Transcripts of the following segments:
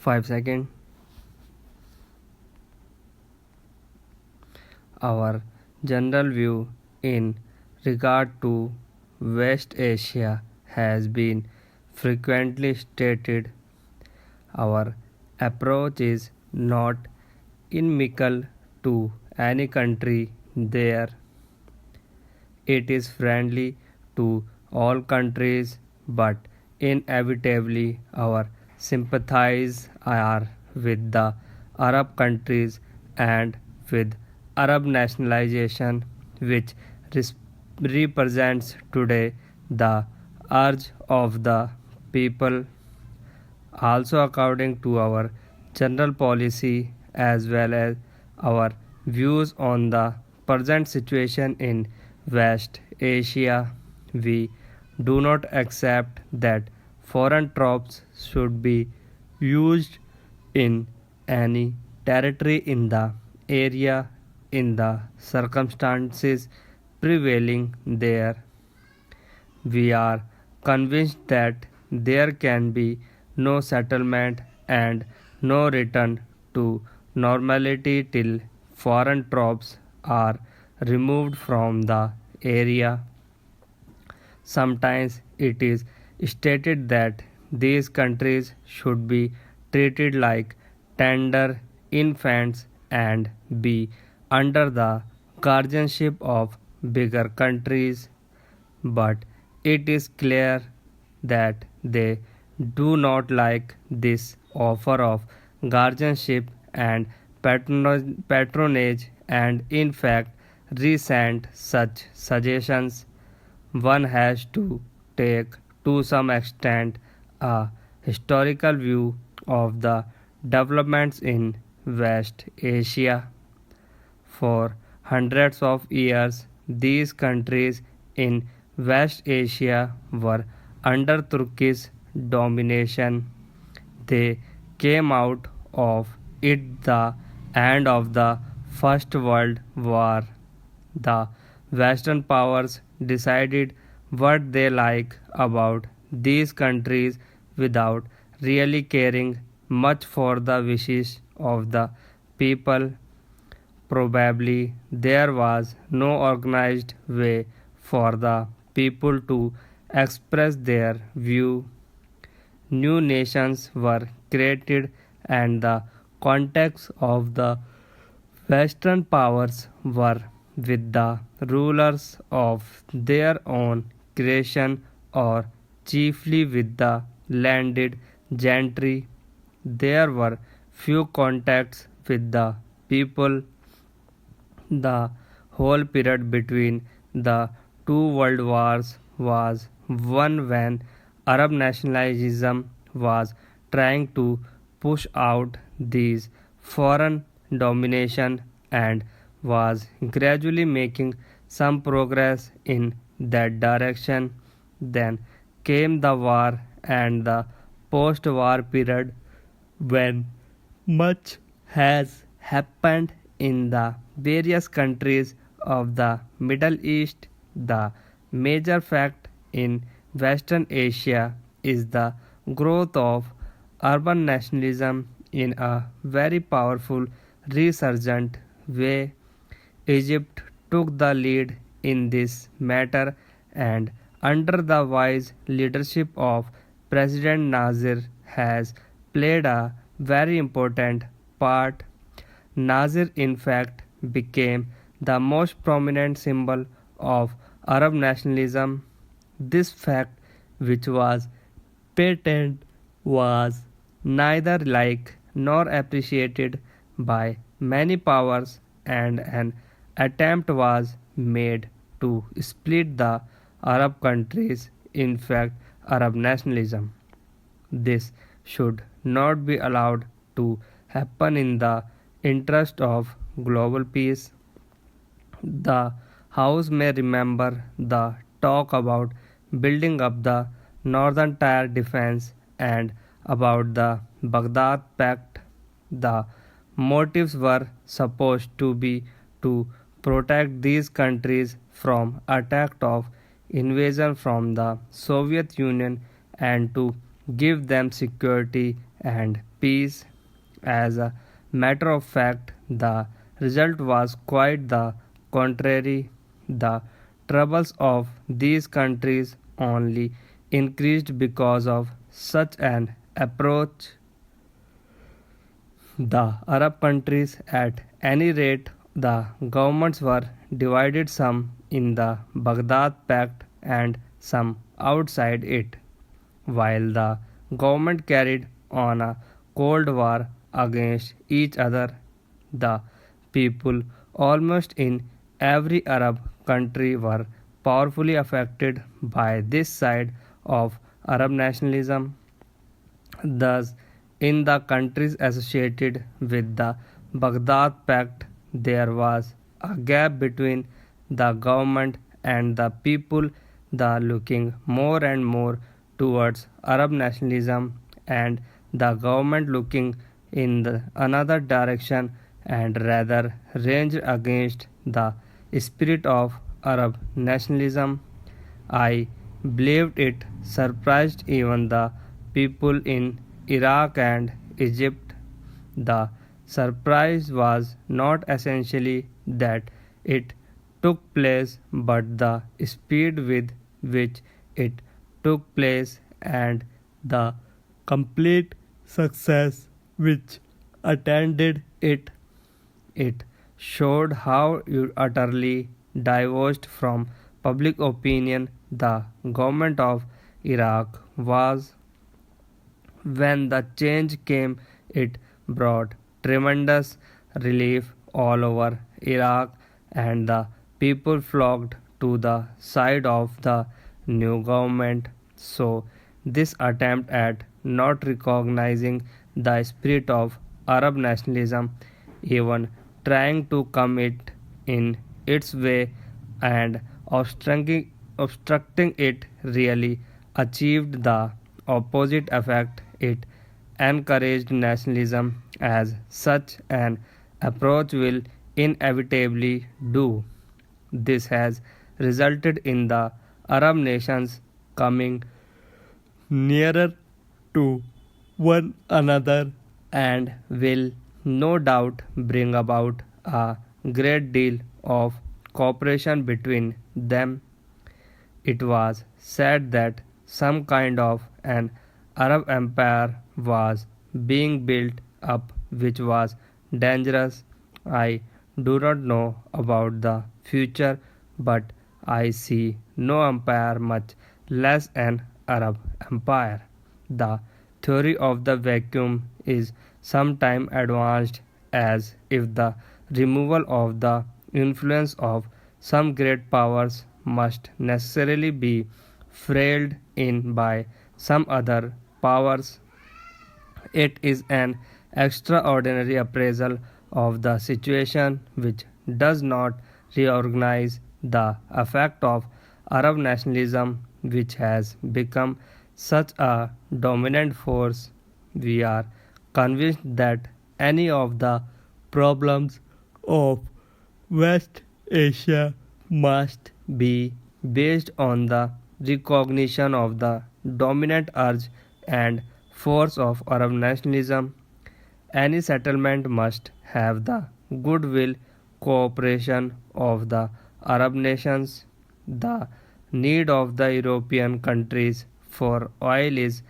5 seconds. Our general view in regard to West Asia has been frequently stated. Our approach is not inimical to any country there. It is friendly to all countries, but inevitably our sympathies are with the Arab countries and with Arab nationalization, which represents today the urge of the people. Also, according to our general policy as well as our views on the present situation in West Asia, we do not accept that foreign troops should be used in any territory in the area in the circumstances prevailing there. We are convinced that there can be no settlement and no return to normality till foreign troops are removed from the area. Sometimes it is stated that these countries should be treated like tender infants and be under the guardianship of bigger countries, but it is clear that they do not like this offer of guardianship and patronage, and in fact resent such suggestions. One has to take to some extent a historical view of the developments in West Asia. For hundreds of years, these countries in West Asia were under Turkish domination. They came out of it the end of the First World War. The Western powers decided what they like about these countries without really caring much for the wishes of the people. Probably there was no organized way for the people to express their view. New nations were created, and the contacts of the Western powers were with the rulers of their own creation or chiefly with the landed gentry. There were few contacts with the people. The whole period between the two world wars was one when Arab nationalism was trying to push out these foreign domination and was gradually making some progress in that direction. Then came the war and the post war period when much has happened in the various countries of the Middle East. The major fact in Western Asia is the growth of urban nationalism in a very powerful resurgent way. Egypt took the lead in this matter, and under the wise leadership of President Nasir has played a very important part. Nasir in fact became the most prominent symbol of Arab nationalism. This fact, which was patent, was neither liked nor appreciated by many powers, and an attempt was made to split the Arab countries. In fact, Arab nationalism. This should not be allowed to happen in the interest of global peace. The House may remember the talk about building up the Northern Tier defense and about the Baghdad Pact. The motives were supposed to be to protect these countries from attack of invasion from the Soviet Union and to give them security and peace. As a matter of fact, the result was quite the contrary. The troubles of these countries only increased because of such an approach. The Arab countries, at any rate, the governments were divided, some in the Baghdad Pact and some outside it. While the government carried on a cold war against each other, the people almost in every Arab country were powerfully affected by this side of Arab nationalism. Thus, in the countries associated with the Baghdad Pact, there was a gap between the government and the people, the looking more and more towards Arab nationalism, and the government looking in the another direction and rather ranged against the spirit of Arab nationalism. I believed it surprised even the people in Iraq and Egypt. The surprise was not essentially that it took place, but the speed with which it took place and the complete success which attended it. It showed how utterly divorced from public opinion the government of Iraq was. When the change came, it brought tremendous relief all over Iraq, and the people flocked to the side of the new government. So, this attempt at not recognizing the spirit of Arab nationalism, even trying to come it in its way and obstructing it, really achieved the opposite effect. It encouraged nationalism, as such an approach will inevitably do. This has resulted in the Arab nations coming nearer to one another and will no doubt bring about a great deal of cooperation between them. It was said that some kind of an Arab empire was being built up which was dangerous. I do not know about the future, but I see no empire, much less an Arab empire. The theory of the vacuum is sometime advanced as if the removal of the influence of some great powers must necessarily be frailed in by some other powers. It is an extraordinary appraisal of the situation which does not reorganize the effect of Arab nationalism, which has become such a dominant force. We are convinced that any of the problems of West Asia must be based on the recognition of the dominant urge and force of Arab nationalism. Any settlement must have the goodwill cooperation of the Arab nations. The need of the European countries for oil is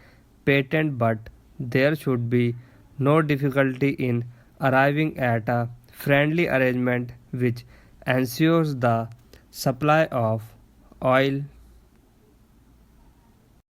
patent, but there should be no difficulty in arriving at a friendly arrangement which ensures the supply of oil